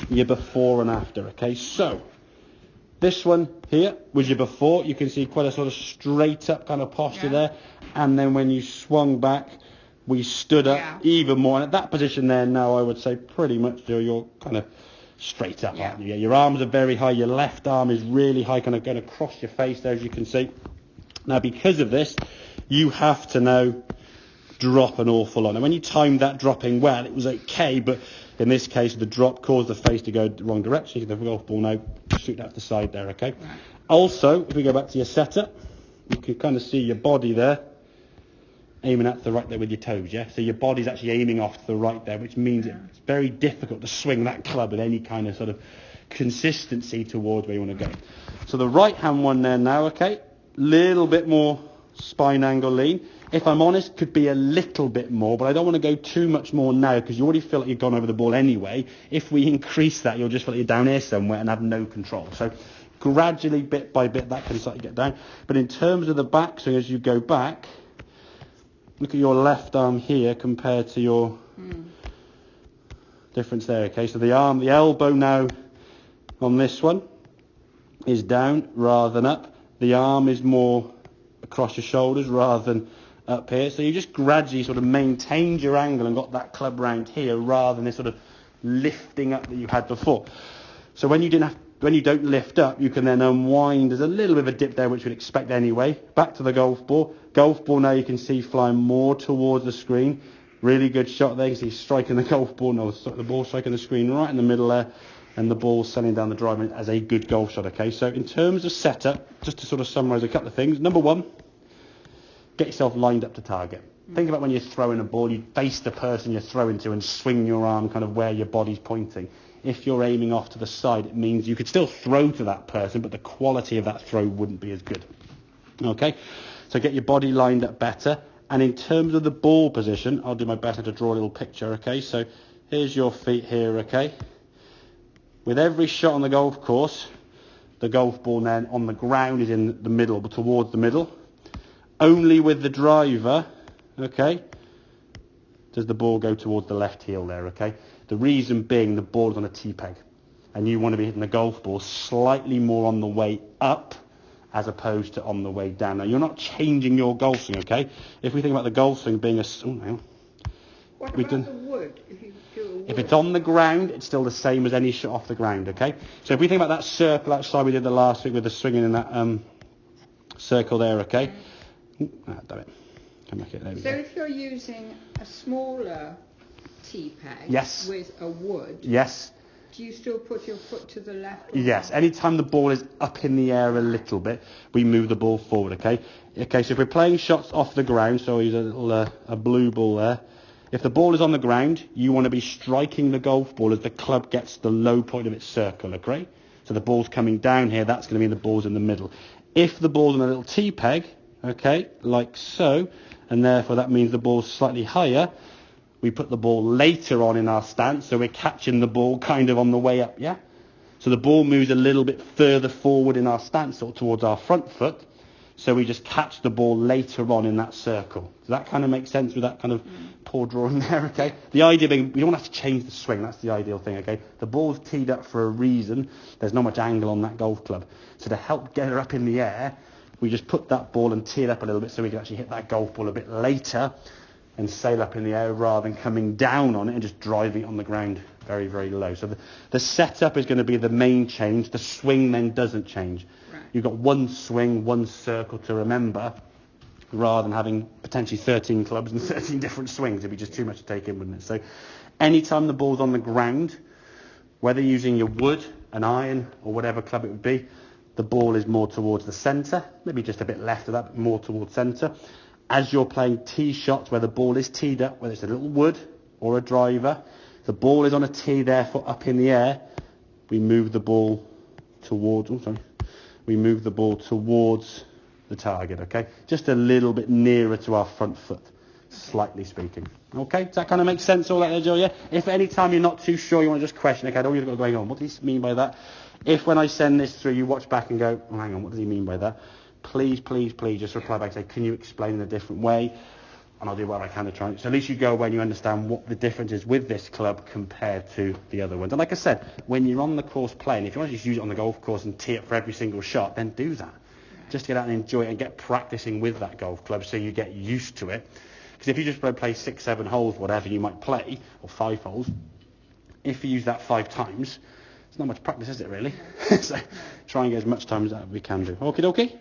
your before and after, okay? So, this one here was your before. You can see quite a sort of straight up kind of posture there. And then when you swung back, we stood up even more. And at that position there now, I would say pretty much you're kind of straight up, aren't you? Yeah, your arms are very high. Your left arm is really high, kind of going across your face there, as you can see. Now, because of this, you have to now drop an awful lot. Now, when you timed that dropping well, it was okay, but in this case, the drop caused the face to go the wrong direction. You can have the golf ball now shoot out the side there, okay? Right. Also, if we go back to your setup, you can kind of see your body there aiming at the right there with your toes, yeah? So your body's actually aiming off to the right there, which means it's very difficult to swing that club with any kind of sort of consistency towards where you want to go. So the right-hand one there now, okay? Little bit more spine angle lean. If I'm honest, could be a little bit more, but I don't want to go too much more now because you already feel like you've gone over the ball anyway. If we increase that, you'll just feel like you're down here somewhere and have no control. So gradually, bit by bit, that can start to get down. But in terms of the back, so as you go back, look at your left arm here compared to your difference there, okay? So the arm, the elbow now on this one is down rather than up. The arm is more across your shoulders rather than up here. So you just gradually sort of maintained your angle and got that club round here rather than this sort of lifting up that you had before. So when you don't lift up, you can then unwind. There's a little bit of a dip there, which you'd expect anyway. Back to the golf ball. Golf ball now you can see flying more towards the screen. Really good shot there. You can see striking the golf ball. No, the ball striking the screen right in the middle there. And the ball sending down the driver as a good golf shot, okay? So in terms of setup, just to sort of summarise a couple of things. Number one, get yourself lined up to target. Think about when you're throwing a ball, you face the person you're throwing to and swing your arm kind of where your body's pointing. If you're aiming off to the side, it means you could still throw to that person, but the quality of that throw wouldn't be as good. Okay? So get your body lined up better. And in terms of the ball position, I'll do my best to draw a little picture, okay? So here's your feet here, okay? With every shot on the golf course, the golf ball then on the ground is in the middle, but towards the middle. Only with the driver, okay, does the ball go towards the left heel there, okay? The reason being the ball is on a T-peg, and you want to be hitting the golf ball slightly more on the way up as opposed to on the way down. Now, you're not changing your golf swing, okay? If we think about the golf swing being a... What about the wood? If it's on the ground, it's still the same as any shot off the ground, okay? So if we think about that circle outside we did the last week with the swinging in that circle there, okay? Damn it. Come back here. There we go. So if you're using a smaller T-peg with a wood, do you still put your foot to the left? Yes. Anytime the ball is up in the air a little bit, we move the ball forward, okay? Okay, so if we're playing shots off the ground, so I'll use a little a blue ball there. If the ball is on the ground, you want to be striking the golf ball as the club gets the low point of its circle, okay? So the ball's coming down here, that's going to mean the ball's in the middle. If the ball's on a little T-peg, okay, like so, and therefore that means the ball's slightly higher, we put the ball later on in our stance, so we're catching the ball kind of on the way up, yeah? So the ball moves a little bit further forward in our stance, or towards our front foot, so we just catch the ball later on in that circle. Does that kind of make sense with that kind of poor drawing there, okay? The idea being, we don't have to change the swing, that's the ideal thing, okay? The ball's teed up for a reason, there's not much angle on that golf club. So to help get her up in the air, we just put that ball and tee it up a little bit so we can actually hit that golf ball a bit later and sail up in the air rather than coming down on it and just driving it on the ground very, very low. So the setup is going to be the main change. The swing then doesn't change. Right. You've got one swing, one circle to remember rather than having potentially 13 clubs and 13 different swings. It'd be just too much to take in, wouldn't it? So anytime the ball's on the ground, whether using your wood, an iron or whatever club it would be, the ball is more towards the centre, maybe just a bit left of that, but more towards centre. As you're playing tee shots where the ball is teed up, whether it's a little wood or a driver, the ball is on a tee, therefore up in the air, we move the ball towards, the target, okay? Just a little bit nearer to our front foot, slightly speaking. Okay, does that kind of make sense, all that there, Joe, yeah? If any time you're not too sure, you want to just question, okay, I don't know what's going on, what does he mean by that? If when I send this through, you watch back and go, oh, hang on, what does he mean by that? Please, please, please just reply back and say, can you explain in a different way? and I'll do what I can to try. So at least you go when you understand what the difference is with this club compared to the other ones. And like I said, when you're on the course playing, if you want to just use it on the golf course and tee it for every single shot, then do that. Just get out and enjoy it and get practicing with that golf club so you get used to it. Because if you just play 6, 7 holes, whatever you might play, or 5 holes, if you use that 5 times, it's not much practice, is it really? So try and get as much time as that we can do. Okie dokie?